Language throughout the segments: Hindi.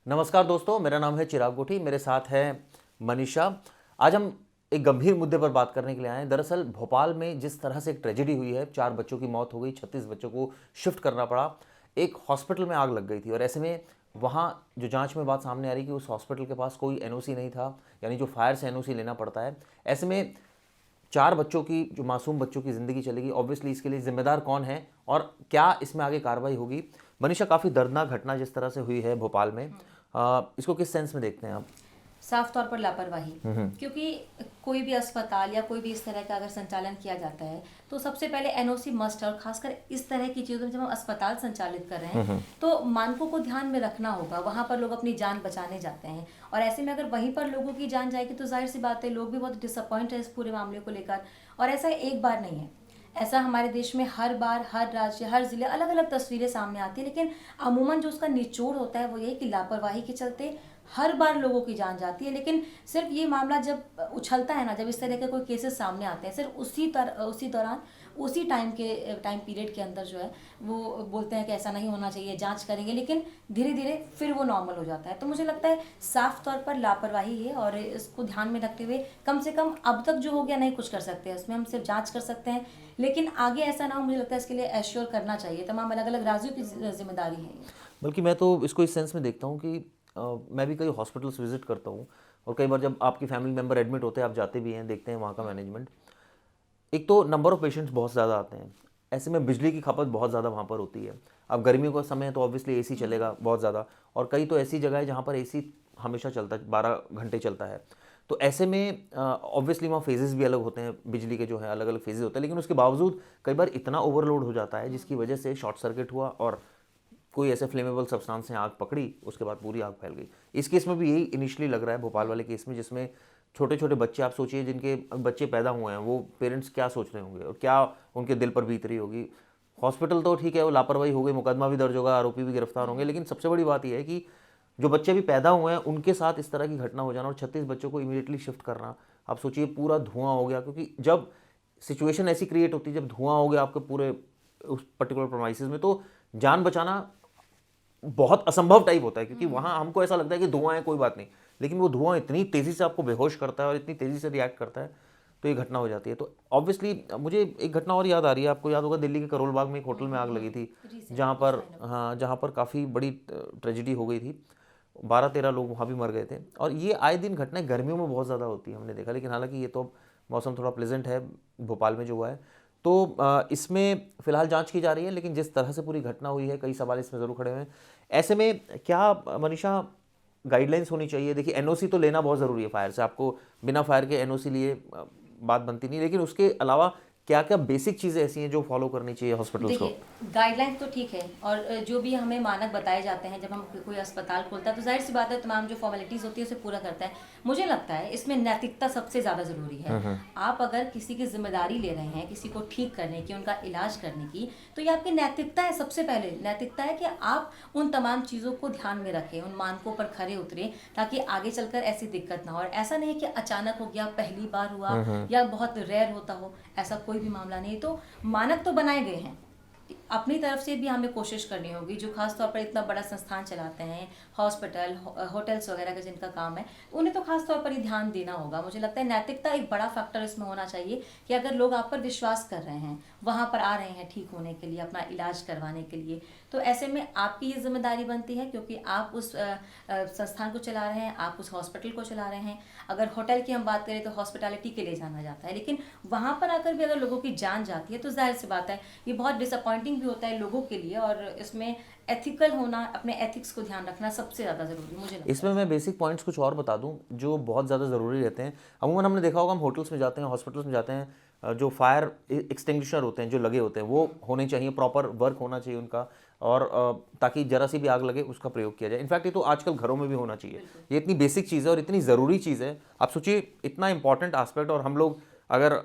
नमस्कार दोस्तों, मेरा नाम है चिराग गोठी, मेरे साथ है मनीषा। आज हम एक गंभीर मुद्दे पर बात करने के लिए आए हैं। दरअसल भोपाल में जिस तरह से एक ट्रेजेडी हुई है, 4 बच्चों की मौत हो गई, 36 बच्चों को शिफ्ट करना पड़ा, एक हॉस्पिटल में आग लग गई थी और ऐसे में वहाँ जो जांच में बात सामने आ रही कि उस हॉस्पिटल के पास कोई एनओसी नहीं था, यानी जो फायर से एनओसी लेना पड़ता है। ऐसे में 4 बच्चों की, जो मासूम बच्चों की ज़िंदगी चलेगी, ऑब्वियसली इसके लिए जिम्मेदार कौन है और क्या इसमें आगे कार्रवाई होगी? मनीषा, काफ़ी दर्दनाक घटना जिस तरह से हुई है भोपाल में, इसको किस सेंस में देखते हैं आप? साफ तौर पर लापरवाही। क्योंकि कोई भी अस्पताल या कोई भी इस तरह का अगर संचालन किया जाता है तो सबसे पहले एनओसी मस्ट है। और खासकर इस तरह की चीज़ों में जब हम अस्पताल संचालित कर रहे हैं तो मानकों को ध्यान में रखना होगा। वहाँ पर लोग अपनी जान बचाने जाते हैं और ऐसे में अगर वहीं पर लोगों की जान जाएगी तो जाहिर सी बात है लोग भी बहुत डिसअपॉइंट है इस पूरे मामले को लेकर। और ऐसा एक बार नहीं है, ऐसा हमारे देश में हर बार, हर राज्य, हर जिले अलग अलग तस्वीरें सामने आती है। लेकिन अमूमन जो उसका निचोड़ होता है वो ये कि लापरवाही के चलते हर बार लोगों की जान जाती है। लेकिन सिर्फ ये मामला जब उछलता है ना, जब इस तरह के कोई केसेस सामने आते हैं, सिर्फ उसी दौरान, उसी टाइम पीरियड के अंदर जो है वो बोलते हैं कि ऐसा नहीं होना चाहिए, जांच करेंगे, लेकिन धीरे धीरे फिर वो नॉर्मल हो जाता है। तो मुझे लगता है साफ तौर पर लापरवाही है और इसको ध्यान में रखते हुए कम से कम अब तक जो हो गया नहीं कुछ कर सकते हैं, उसमें हम सिर्फ जांच कर सकते हैं। लेकिन आगे ऐसा ना हो, मुझे लगता है इसके लिए एश्योर करना चाहिए, तमाम अलग अलग राज्यों की जिम्मेदारी है ये। बल्कि मैं तो इसको इस सेंस में देखता हूँ कि मैं भी कई हॉस्पिटल्स विजिट करता हूँ और कई बार जब आपकी फैमिली मेम्बर एडमिट होते हैं, आप जाते भी हैं, देखते हैं वहाँ का मैनेजमेंट। एक तो नंबर ऑफ़ पेशेंट्स बहुत ज़्यादा आते हैं, ऐसे में बिजली की खपत बहुत ज़्यादा वहाँ पर होती है। अब गर्मियों का समय है तो ऑब्वियसली एसी चलेगा बहुत ज़्यादा, और कई तो ऐसी जगह है जहाँ पर एसी हमेशा चलता है, 12 घंटे चलता है। तो ऐसे में ऑब्वियसली वहाँ फेजेस भी अलग होते हैं, बिजली के जो है अलग अलग फेजेस होते हैं, लेकिन उसके बावजूद कई बार इतना ओवरलोड हो जाता है जिसकी वजह से शॉर्ट सर्किट हुआ और कोई ऐसे फ्लेमेबल सब्सटेंस से आग पकड़ी, उसके बाद पूरी आग फैल गई। इस केस में भी यही इनिशियली लग रहा है, भोपाल वाले केस में, जिसमें छोटे छोटे बच्चे, आप सोचिए जिनके बच्चे पैदा हुए हैं, वो पेरेंट्स क्या सोच रहे होंगे और क्या उनके दिल पर बीत रही होगी। हॉस्पिटल तो ठीक है, वो लापरवाही हो गई, मुकदमा भी दर्ज होगा, आरोपी भी गिरफ्तार होंगे, लेकिन सबसे बड़ी बात यह है कि जो बच्चे भी पैदा हुए हैं उनके साथ इस तरह की घटना हो जाना और 36 बच्चों को इमीडिएटली शिफ्ट करना। आप सोचिए पूरा धुआं हो गया, क्योंकि जब सिचुएशन ऐसी क्रिएट होती है, जब धुआं हो गया आपके पूरे उस पर्टिकुलर प्रोमाइसिस में, तो जान बचाना बहुत असंभव टाइप होता है, क्योंकि वहाँ हमको ऐसा लगता है कि धुआं है, कोई बात नहीं, लेकिन वो धुआं इतनी तेज़ी से आपको बेहोश करता है और इतनी तेज़ी से रिएक्ट करता है, तो ये घटना हो जाती है। तो ऑब्वियसली मुझे एक घटना और याद आ रही है, आपको याद होगा दिल्ली के करोल बाग में एक होटल में आग लगी थी, जहाँ पर, हाँ, जहाँ पर काफ़ी बड़ी ट्रेजिडी हो गई थी, 12-13 लोग वहाँ भी मर गए थे। और ये आए दिन घटनाएं गर्मियों में बहुत ज़्यादा होती है, हमने देखा। लेकिन हालांकि ये तो मौसम थोड़ा प्लेजेंट है भोपाल में जो हुआ है, तो इसमें फ़िलहाल जांच की जा रही है, लेकिन जिस तरह से पूरी घटना हुई है, कई सवाल इसमें ज़रूर खड़े हुए हैं। ऐसे में क्या मनीषा गाइडलाइंस होनी चाहिए? देखिए, एनओसी तो लेना बहुत ज़रूरी है फायर से, आपको बिना फायर के एनओसी लिए बात बनती नहीं, लेकिन उसके अलावा क्या क्या बेसिक चीज़ें ऐसी हैं जो फॉलो करनी चाहिए हॉस्पिटल्स को? देखिए, गाइडलाइंस तो ठीक है और जो भी हमें मानक बताए जाते हैं जब हम कोई अस्पताल खोलता है तो जाहिर सी बात है तमाम जो फॉर्मेलिटीज़ होती है उसे पूरा करता है। मुझे लगता है इसमें नैतिकता सबसे ज़्यादा ज़रूरी है। आप अगर किसी की जिम्मेदारी ले रहे हैं किसी को ठीक करने की, उनका इलाज करने की, तो ये आपकी नैतिकता है। सबसे पहले नैतिकता है कि आप उन तमाम चीज़ों को ध्यान में रखें, उन मानकों पर खरे उतरें, ताकि आगे चलकर ऐसी दिक्कत ना हो। और ऐसा नहीं कि अचानक हो गया, पहली बार हुआ या बहुत रेयर होता हो, ऐसा कोई भी मामला नहीं। तो मानक तो बनाए गए हैं, अपनी तरफ से भी हमें कोशिश करनी होगी। जो खास तौर पर इतना बड़ा संस्थान चलाते हैं, हॉस्पिटल, होटल्स वगैरह का जिनका काम है, उन्हें तो खास तौर पर ही ध्यान देना होगा। मुझे लगता है नैतिकता एक बड़ा फैक्टर इसमें होना चाहिए कि अगर लोग आप पर विश्वास कर रहे हैं, वहाँ पर आ रहे हैं ठीक होने के लिए, अपना इलाज करवाने के लिए, तो ऐसे में आपकी ये जिम्मेदारी बनती है, क्योंकि आप उस संस्थान को चला रहे हैं, आप उस हॉस्पिटल को चला रहे हैं। अगर होटल की हम बात करें तो हॉस्पिटैलिटी के लिए जाना जाता है, लेकिन वहाँ पर आकर भी अगर लोगों की जान जाती है तो जाहिर सी बात है ये बहुत डिसअपॉइंटिंग भी होता है लोगों के लिए। और इसमें एथिकल होना, अपने एथिक्स को ध्यान रखना सबसे ज़्यादा ज़रूरी मुझे लगता है। इसमें मैं बेसिक पॉइंट्स कुछ और बता दूं जो बहुत ज़्यादा ज़रूरी रहते हैं। अमूमन हमने देखा होगा, हम होटल्स में जाते हैं, हॉस्पिटल्स में जाते हैं, जो फायर एक्सटिंग्विशर होते हैं जो लगे होते हैं वो होने चाहिए, प्रॉपर वर्क होना चाहिए उनका, और ताकि जरा सी भी आग लगे उसका प्रयोग किया जाए। इनफैक्ट ये तो आजकल घरों में भी होना चाहिए। ये इतनी बेसिक चीज़ है और इतनी ज़रूरी चीज़ है। आप सोचिए, इतना इंपॉर्टेंट आस्पेक्ट, और हम लोग अगर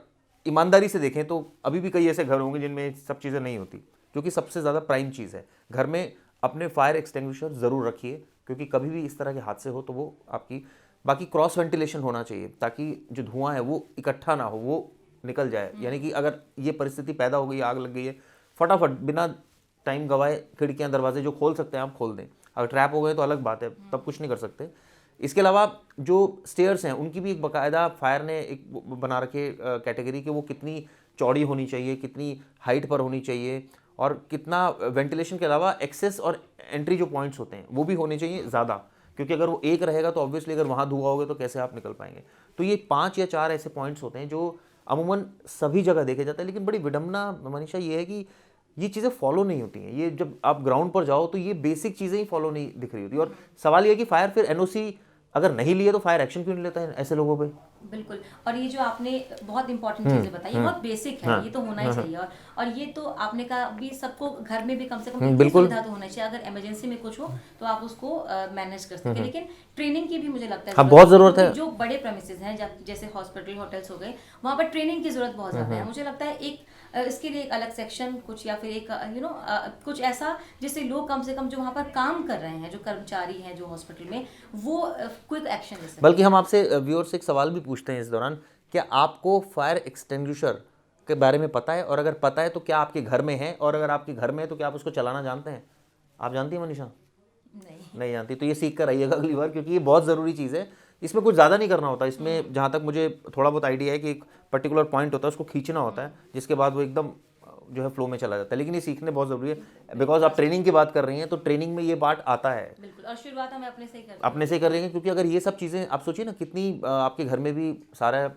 ईमानदारी से देखें तो अभी भी कई ऐसे घर होंगे जिनमें सब चीज़ें नहीं होती, जो कि सबसे ज़्यादा प्राइम चीज़ है। घर में अपने फायर एक्सटिंग्विशर ज़रूर रखिए, क्योंकि कभी भी इस तरह के हादसे हो तो वो आपकी, बाकी क्रॉस वेंटिलेशन होना चाहिए ताकि जो धुआं है वो इकट्ठा ना हो, वो निकल जाए। यानी कि अगर ये परिस्थिति पैदा हो गई, आग लग गई है, फटाफट बिना टाइम गवाए खिड़कियां दरवाजे जो खोल सकते हैं आप खोल दें। अगर ट्रैप हो गए तो अलग बात है, तब कुछ नहीं कर सकते। इसके अलावा जो स्टेयर्स हैं उनकी भी एक बाकायदा फायर ने एक बना रखे कैटेगरी कि वो कितनी चौड़ी होनी चाहिए, कितनी हाइट पर होनी चाहिए, और कितना वेंटिलेशन के अलावा एक्सेस और एंट्री जो पॉइंट्स होते हैं वो भी होने चाहिए ज़्यादा, क्योंकि अगर वो एक रहेगा तो ऑब्वियसली अगर वहाँ धुआं होगा तो कैसे आप निकल पाएंगे। तो ये 5 या 4 ऐसे पॉइंट्स होते हैं जो अमूमन सभी जगह देखे जाते हैं, लेकिन बड़ी विडम्बना मनीषा ये है कि ये चीज़ें फॉलो नहीं होती हैं। ये जब आप ग्राउंड पर जाओ तो ये बेसिक चीज़ें ही फॉलो नहीं दिख रही होती। और सवाल ये है कि फायर फिर एनओसी अगर नहीं लिए तो फायर एक्शन क्यों नहीं लेता है ऐसे लोगों पे? बिल्कुल। और ये जो आपने बहुत इंपॉर्टेंट चीजें बताई, ये बहुत बेसिक है, ये तो होना ही चाहिए। और ये तो आपने कहा भी सबको घर में भी कम से कम इतनी बिल्कुल। सुविधा तो होना चाहिए, अगर इमरजेंसी में कुछ हो तो आप उसको मैनेज कर सके। लेकिन ट्रेनिंग की भी मुझे लगता है हाँ, बहुत ज़रूरत है। क्योंकि जो बड़े प्रेमिसेस हैं जैसे हॉस्पिटल होटल्स हो गए, वहाँ पर ट्रेनिंग की जरूरत बहुत ज्यादा है। मुझे लगता है एक इसके लिए एक अलग सेक्शन कुछ, या फिर एक कुछ ऐसा जिससे लोग कम से कम जो वहाँ पर काम कर रहे हैं, जो कर्मचारी हैं जो हॉस्पिटल में, वो क्विक एक्शन ले सकें। बल्कि हम आपसे व्यूअर से एक सवाल भी पूछते हैं इस दौरान, क्या आपको फायर एक्सटिंग्विशर के बारे में पता है? और अगर पता है तो क्या आपके घर में है? और अगर आपके घर में है तो क्या आप उसको चलाना जानते हैं? आप जानती हैं मनीषा? नहीं जानती। तो ये सीख कर आइएगा अगली बार, क्योंकि ये बहुत ज़रूरी चीज़ है। इसमें कुछ ज़्यादा नहीं करना होता। इसमें जहाँ तक मुझे थोड़ा बहुत आइडिया है कि एक पर्टिकुलर पॉइंट होता है, उसको खींचना होता है, जिसके बाद वो एकदम जो है फ्लो में चला जाता है। लेकिन ये सीखने बहुत ज़रूरी है, बिकॉज आप ट्रेनिंग की बात कर रही हैं, तो ट्रेनिंग में ये पार्ट आता है। बिल्कुल। और शुरुआत हम अपने से ही अपने से कर रहे हैं, क्योंकि अगर ये सब चीज़ें आप सोचिए ना, कितनी आपके घर में भी सारा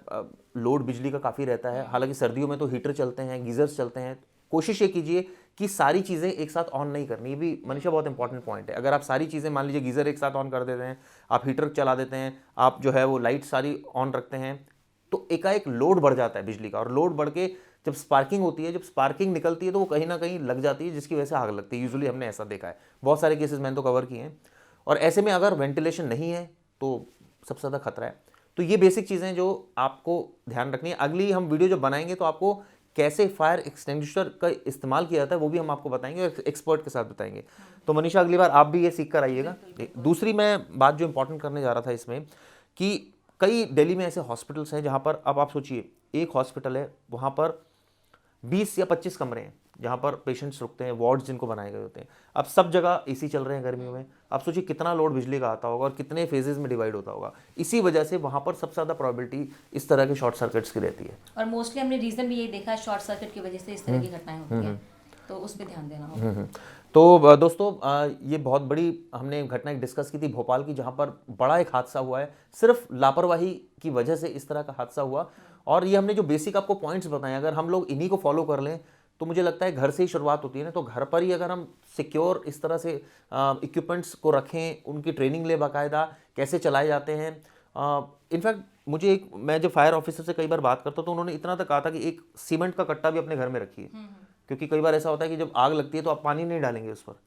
लोड बिजली का काफ़ी रहता है। हालांकि सर्दियों में तो हीटर चलते हैं, गीजर्स चलते हैं। कोशिश ये कीजिए कि सारी चीज़ें एक साथ ऑन नहीं करनी। ये भी मनीषा बहुत इंपॉर्टेंट पॉइंट है। अगर आप सारी चीज़ें, मान लीजिए गीज़र एक साथ ऑन कर देते हैं, आप हीटर चला देते हैं, आप जो है वो लाइट सारी ऑन रखते हैं, तो एकाएक लोड बढ़ जाता है बिजली का। और लोड बढ़ के जब स्पार्किंग होती है, जब स्पार्किंग निकलती है, तो वो कहीं ना कहीं लग जाती है, जिसकी वजह से आग लगती है। यूजुअली हमने ऐसा देखा है, बहुत सारे केसेस मैंने तो कवर किए हैं। और ऐसे में अगर वेंटिलेशन नहीं है तो सबसे ज़्यादा खतरा है। तो ये बेसिक चीज़ें जो आपको ध्यान रखनी है। अगली हम वीडियो जब बनाएंगे तो आपको कैसे फायर एक्सटिंग्विशर का इस्तेमाल किया जाता है वो भी हम आपको बताएंगे, और एक्सपर्ट के साथ बताएंगे। तो मनीषा अगली बार आप भी ये सीख कर आइएगा। दूसरी मैं बात जो इंपॉर्टेंट करने जा रहा था इसमें, कि कई दिल्ली में ऐसे हॉस्पिटल्स हैं जहाँ पर, अब आप सोचिए एक हॉस्पिटल है, वहाँ पर 20 या 25 कमरे हैं जहाँ पर पेशेंट्स रुकते हैं, वार्ड्स जिनको बनाए गए होते हैं। अब सब जगह एसी चल रहे हैं गर्मियों में। आप सोचिए कितना लोड बिजली का आता होगा और कितने फेजेस में डिवाइड होता होगा। इसी वजह से वहाँ पर सबसे ज़्यादा प्रोबेबिलिटी इस तरह के शॉर्ट सर्किट्स की रहती है। और मोस्टली हमने रीजन भी यही देखा है, शॉर्ट सर्किट की वजह से इस तरह की घटनाएं होती हैं, तो उस पर ध्यान देना होगा। तो दोस्तों, ये बहुत बड़ी हमने घटना एक डिस्कस की थी भोपाल की, जहाँ पर बड़ा एक हादसा हुआ है। सिर्फ लापरवाही की वजह से इस तरह का हादसा हुआ। और ये हमने जो बेसिक आपको पॉइंट्स बताए, अगर हम लोग इन्हीं को फॉलो कर लें तो मुझे लगता है घर से ही शुरुआत होती है ना। तो घर पर ही अगर हम सिक्योर इस तरह से इक्विपमेंट्स को रखें, उनकी ट्रेनिंग ले बाकायदा, कैसे चलाए जाते हैं। इनफैक्ट मुझे एक, मैं जब फायर ऑफिसर से कई बार बात करता हूँ तो उन्होंने इतना तक कहा था कि एक सीमेंट का कट्टा भी अपने घर में रखिए, क्योंकि कई बार ऐसा होता है कि जब आग लगती है तो आप पानी नहीं डालेंगे उस पर,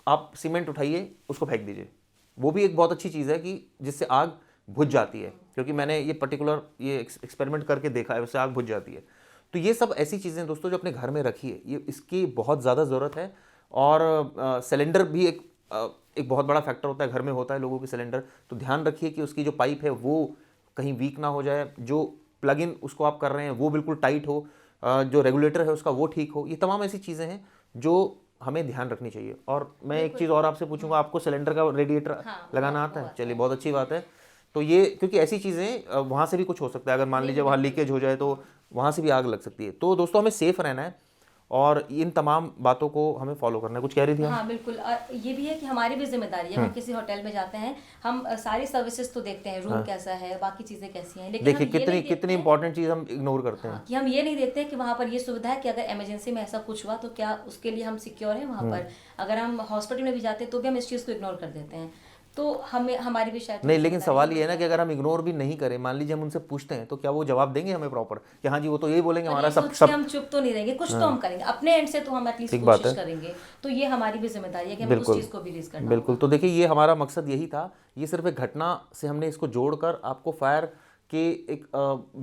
आप सीमेंट उठाइए, उसको फेंक दीजिए। वो भी एक बहुत अच्छी चीज़ है कि जिससे आग बुझ जाती है, क्योंकि मैंने ये पर्टिकुलर ये एक्सपेरिमेंट करके देखा है, उससे आग बुझ जाती है। तो ये सब ऐसी चीज़ें दोस्तों जो अपने घर में रखिए, ये इसकी बहुत ज़्यादा ज़रूरत है। और सिलेंडर भी एक बहुत बड़ा फैक्टर होता है, घर में होता है लोगों के सिलेंडर। तो ध्यान रखिए कि उसकी जो पाइप है वो कहीं वीक ना हो जाए, जो प्लग इन उसको आप कर रहे हैं वो बिल्कुल टाइट हो, जो रेगुलेटर है उसका वो ठीक हो। ये तमाम ऐसी चीज़ें हैं जो हमें ध्यान रखनी चाहिए। और मैं एक चीज़ और आपसे पूछूंगा, आपको सिलेंडर का रेडिएटर लगाना आता है? चलिए, बहुत अच्छी बात है। तो ये, क्योंकि ऐसी चीज़ें वहाँ से भी कुछ हो सकता है, अगर मान लीजिए वहाँ लीकेज हो जाए तो वहाँ से भी आग लग सकती है। तो दोस्तों हमें सेफ रहना है और इन तमाम बातों को हमें फॉलो करना है। कुछ कह रही थी? हाँ बिल्कुल। और ये भी है कि हमारी भी जिम्मेदारी है, हम किसी होटल में जाते हैं, हम सारी सर्विसेज तो देखते हैं, रूम कैसा है, बाकी चीजें कैसी हैं, लेकिन देखिए हम ये नहीं कितनी देखते हैं इंपॉर्टेंट चीज़ हम इग्नोर करते हैं। कि हम ये नहीं देखते कि वहाँ पर ये सुविधा है कि अगर इमरजेंसी में ऐसा कुछ हुआ तो क्या उसके लिए हम सिक्योर हैं वहाँ पर। अगर हम हॉस्पिटल में भी जाते हैं तो भी हम इस चीज़ को इग्नोर कर देते हैं। तो हमें, हमारी भी शायद नहीं, लेकिन सवाल ये है ना कि अगर हम इग्नोर भी नहीं करें, मान लीजिए हम उनसे पूछते हैं, तो क्या वो जवाब देंगे हमें प्रॉपर कि हाँ जी, वो तो यही बोलेंगे हमारा सब हम चुप तो नहीं रहेंगे, कुछ तो हम करेंगे अपने एंड से, तो हम एटलीस्ट कोशिश करेंगे। तो ये हमारी भी जिम्मेदारी है कि हमें उस चीज़ को भी रेज करना। बिल्कुल। तो देखिए, ये हमारा मकसद यही था। ये सिर्फ एक घटना से हमने इसको जोड़कर आपको फायर के एक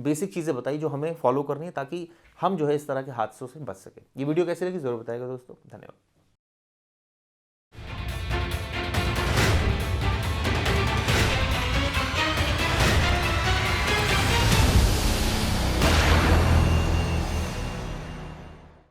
बेसिक चीज़ें बताई जो हमें फॉलो करनी है, ताकि हम जो है इस तरह के हादसों से बच सके। ये वीडियो कैसी लगी ज़रूर बताइएगा दोस्तों। धन्यवाद।